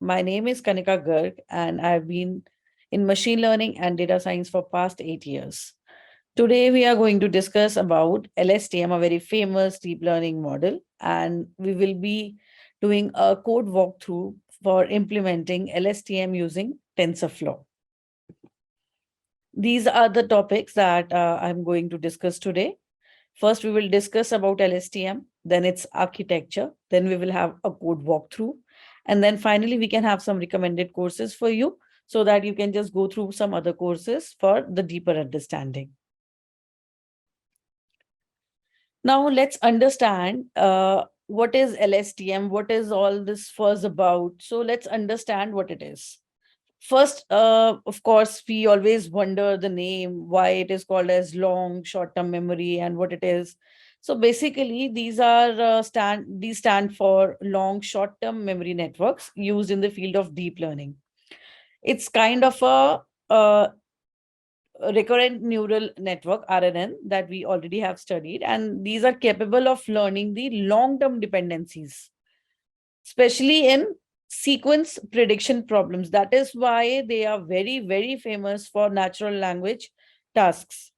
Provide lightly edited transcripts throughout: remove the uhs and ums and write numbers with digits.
My name is Kanika Garg, and I've been in machine learning and data science for past 8 years. Today, we are going to discuss about LSTM, a very famous deep learning model, and we will be doing a code walkthrough for implementing LSTM using TensorFlow. These are the topics that I'm going to discuss today. First, we will discuss about LSTM, then its architecture, then we will have a code walkthrough, and then finally we can have some recommended courses for you so that you can just go through some other courses for the deeper understanding. Now let's understand what is LSTM, what is all this fuzz about. So let's understand what it is. First, of course, we always wonder the name, why it is called as long short-term memory and what it is. So basically, these stand for long short-term memory networks used in the field of deep learning. It's kind of a recurrent neural network RNN that we already have studied, and these are capable of learning the long-term dependencies, especially in sequence prediction problems. That is why they are very, very famous for natural language tasks.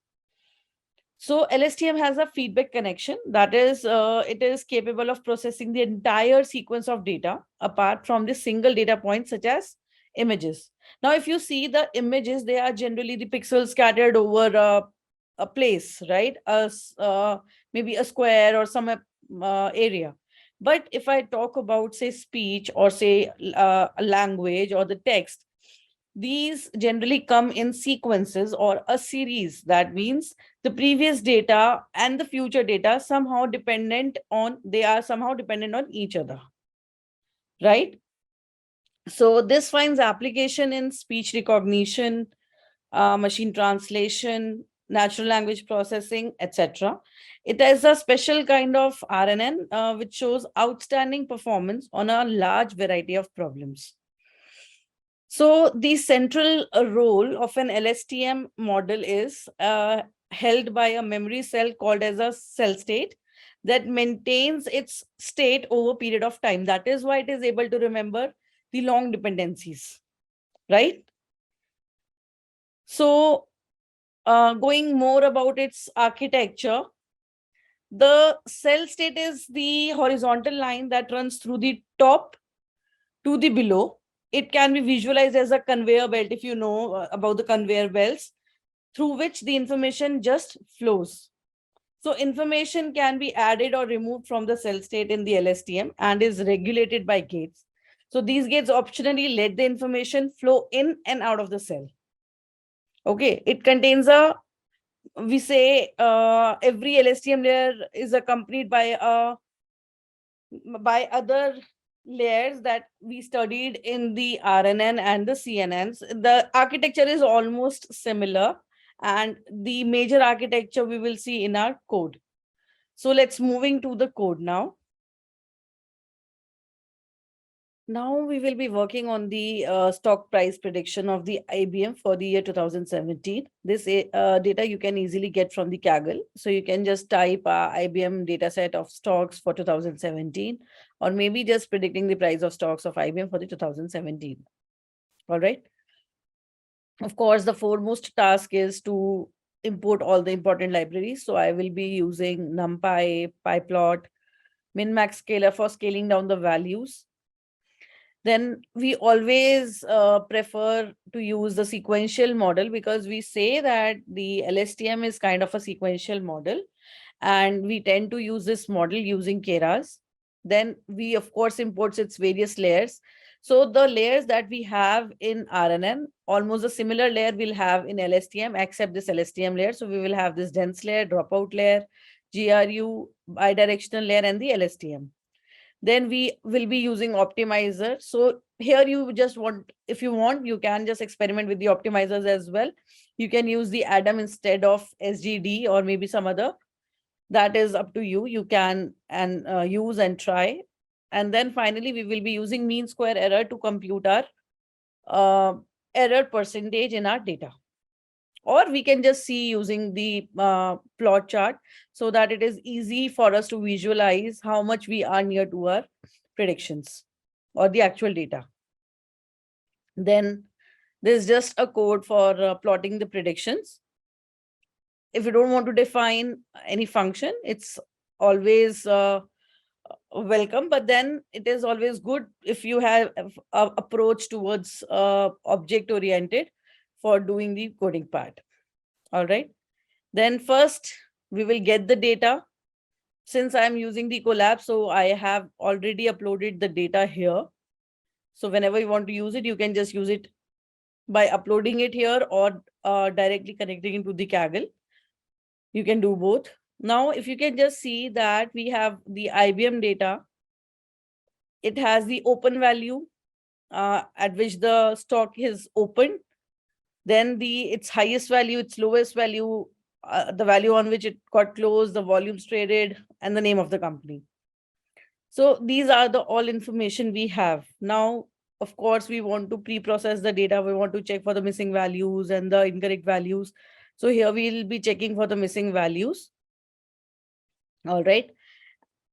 So LSTM has a feedback connection. That is, it is capable of processing the entire sequence of data apart from the single data point, such as images. Now, if you see the images, they are generally the pixels scattered over a place, right? Maybe a square or some area. But if I talk about, say, speech or say a language or the text, these generally come in sequences or a series. That means the previous data and the future data they are somehow dependent on each other, right? So this finds application in speech recognition, machine translation, natural language processing, etc. It is a special kind of RNN which shows outstanding performance on a large variety of problems. So the central role of an LSTM model is held by a memory cell called as a cell state that maintains its state over a period of time. That is why it is able to remember the long dependencies, right? So going more about its architecture, the cell state is the horizontal line that runs through the top to the below. It can be visualized as a conveyor belt, if you know about the conveyor belts, through which the information just flows. So information can be added or removed from the cell state in the LSTM and is regulated by gates. So these gates optionally let the information flow in and out of the cell. Okay, it contains we say every LSTM layer is accompanied by other layers that we studied in the RNN and the CNNs. The architecture is almost similar, and the major architecture we will see in our code. So let's moving to the code now. Now we will be working on the stock price prediction of the IBM for the year 2017. This data you can easily get from the Kaggle. So you can just type IBM dataset of stocks for 2017, or maybe just predicting the price of stocks of IBM for the 2017. All right. Of course, the foremost task is to import all the important libraries. So I will be using NumPy, PyPlot, MinMax scaler for scaling down the values. Then we always prefer to use the sequential model, because we say that the LSTM is kind of a sequential model, and we tend to use this model using Keras. Then we, of course, imports its various layers. So the layers that we have in RNN, almost a similar layer we'll have in LSTM, except this LSTM layer. So we will have this dense layer, dropout layer, GRU, bidirectional layer, and the LSTM. Then we will be using optimizer. So here you just want, if you want, you can just experiment with the optimizers as well. You can use the Adam instead of SGD or maybe some other. That is up to you. You can use and try. And then finally, we will be using mean square error to compute our error percentage in our data. Or we can just see using the plot chart, so that it is easy for us to visualize how much we are near to our predictions or the actual data. Then there's just a code for plotting the predictions. If you don't want to define any function, it's always welcome, but then it is always good if you have a approach towards object oriented for doing the coding part. All right. Then first we will get the data. Since I'm using the collab, so I have already uploaded the data here. So whenever you want to use it, you can just use it by uploading it here or directly connecting into the Kaggle. You can do both. Now, if you can just see that we have the IBM data, it has the open value at which the stock is open, then its highest value, its lowest value, the value on which it got closed, the volumes traded, and the name of the company. So these are the all information we have. Now, of course, we want to pre-process the data. We want to check for the missing values and the incorrect values. So here we'll be checking for the missing values. All right.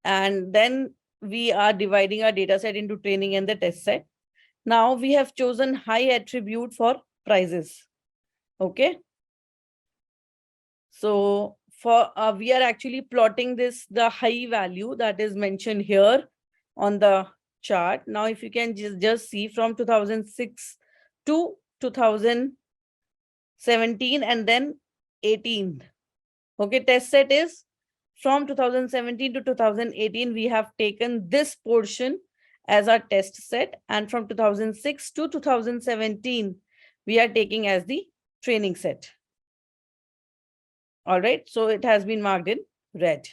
And then we are dividing our data set into training and the test set. Now we have chosen high attribute for prices. Okay. So for we are actually plotting the high value that is mentioned here on the chart. Now, if you can just see from 2006 to 2017 and then 18. Okay, test set is from 2017 to 2018. We have taken this portion as our test set, and from 2006 to 2017, we are taking as the training set. All right, so it has been marked in red.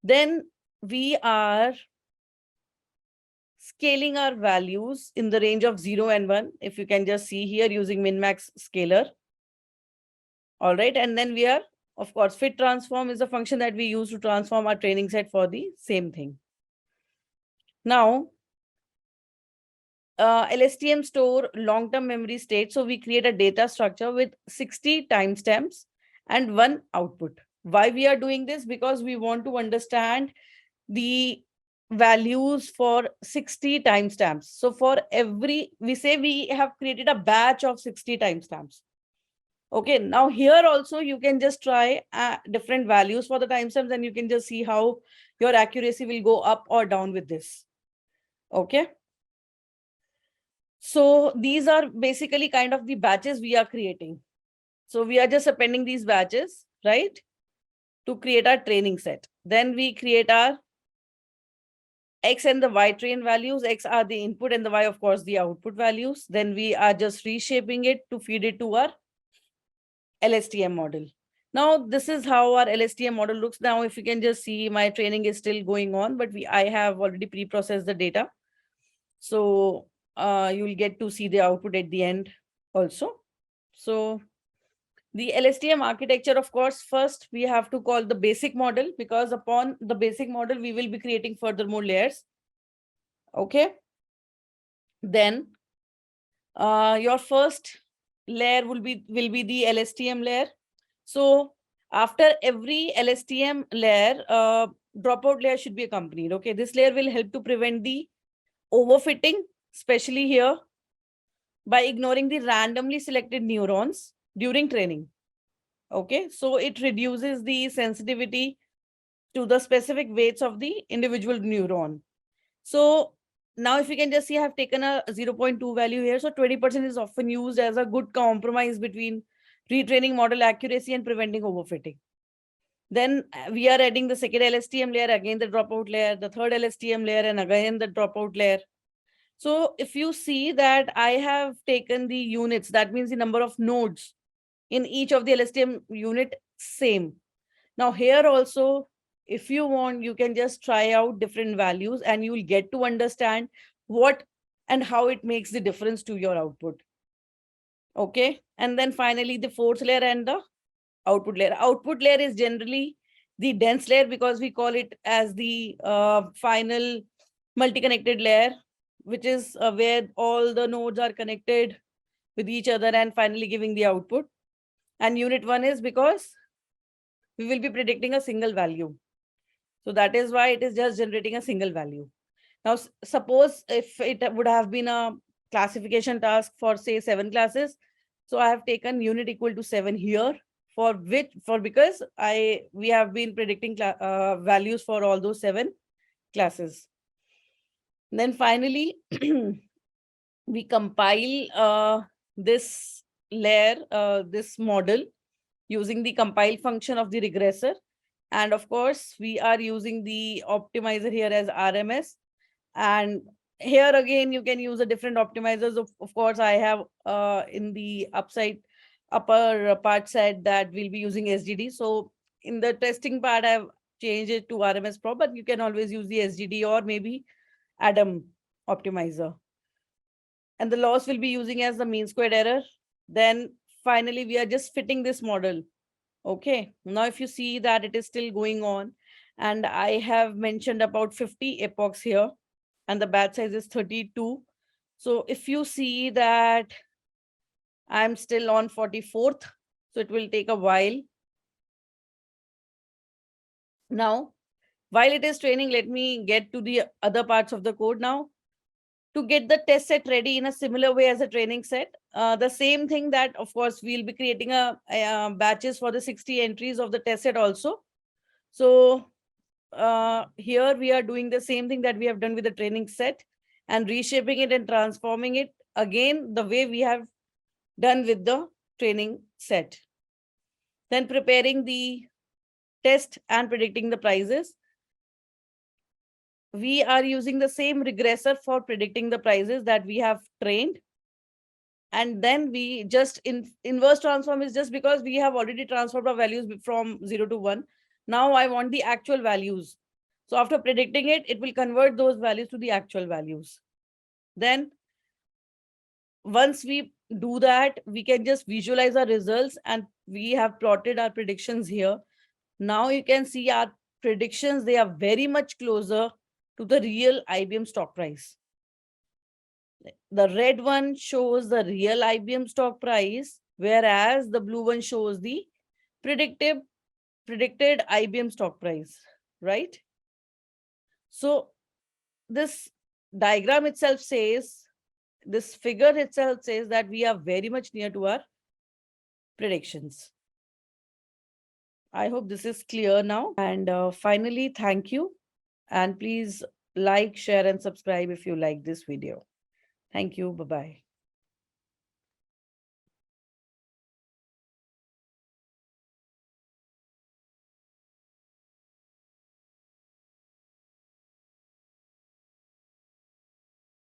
Then we are scaling our values in the range of 0 and 1. If you can just see here using min-max scalar. All right, and then we are, of course, fit transform is a function that we use to transform our training set for the same thing. Now, LSTM store long-term memory state. So we create a data structure with 60 timestamps and 1 output. Why we are doing this? Because we want to understand the values for 60 timestamps. So for every, we say we have created a batch of 60 timestamps. Okay, now here also you can just try different values for the timestamps and you can just see how your accuracy will go up or down with this. Okay. So these are basically kind of the batches we are creating. So we are just appending these batches, right, to create our training set. Then we create our X and the Y train values. X are the input and the Y, of course, the output values. Then we are just reshaping it to feed it to our LSTM model. Now, this is how our LSTM model looks. Now, if you can just see, my training is still going on, but I have already pre-processed the data. So you will get to see the output at the end also. So the LSTM architecture, of course, first we have to call the basic model, because upon the basic model, we will be creating furthermore layers. Okay. Then your first layer will be the LSTM layer. So after every LSTM layer, dropout layer should be accompanied. Okay, this layer will help to prevent the overfitting, especially here, by ignoring the randomly selected neurons during training. Okay, so it reduces the sensitivity to the specific weights of the individual neuron. So now if you can just see, I have taken a 0.2 value here. So 20% is often used as a good compromise between retraining model accuracy and preventing overfitting. Then we are adding the second LSTM layer, again the dropout layer, the third LSTM layer, and again the dropout layer. So if you see that I have taken the units, that means the number of nodes in each of the LSTM unit same. Now here also, if you want, you can just try out different values and you will get to understand what and how it makes the difference to your output. Okay. And then finally, the fourth layer and the output layer. Output layer is generally the dense layer because we call it as the final multi-connected layer, which is where all the nodes are connected with each other and finally giving the output. And unit 1 is because we will be predicting a single value. So that is why it is just generating a single value. Now, suppose if it would have been a classification task for say 7 classes. So I have taken unit equal to 7 here because we have been predicting values for all those 7 classes. Then finally, we compile this layer, this model using the compile function of the regressor. And of course, we are using the optimizer here as RMS. And here again, you can use a different optimizers. Of course, I have in the upper part said that we'll be using SGD. So in the testing part, I've changed it to RMS Pro, but you can always use the SGD or maybe Adam optimizer. And the loss will be using as the mean squared error. Then finally, we are just fitting this model. Okay, now if you see that it is still going on, and I have mentioned about 50 epochs here, and the batch size is 32. So if you see that I'm still on 44th, so it will take a while. Now, while it is training, let me get to the other parts of the code now. To get the test set ready in a similar way as a training set, the same thing that, of course, we'll be creating a batches for the 60 entries of the test set also. So here we are doing the same thing that we have done with the training set and reshaping it and transforming it again the way we have done with the training set. Then preparing the test and predicting the prices. We are using the same regressor for predicting the prices that we have trained. And then we just inverse transform is just because we have already transformed our values from 0 to 1. Now I want the actual values. So after predicting it, it will convert those values to the actual values. Then once we do that, we can just visualize our results, and we have plotted our predictions here. Now you can see our predictions, they are very much closer to the real IBM stock price. The red one shows the real IBM stock price, whereas the blue one shows the predicted IBM stock price, right? So this diagram itself says, this figure itself says that we are very much near to our predictions. I hope this is clear now. And finally, thank you. And please like, share, and subscribe if you like this video. Thank you. Bye-bye.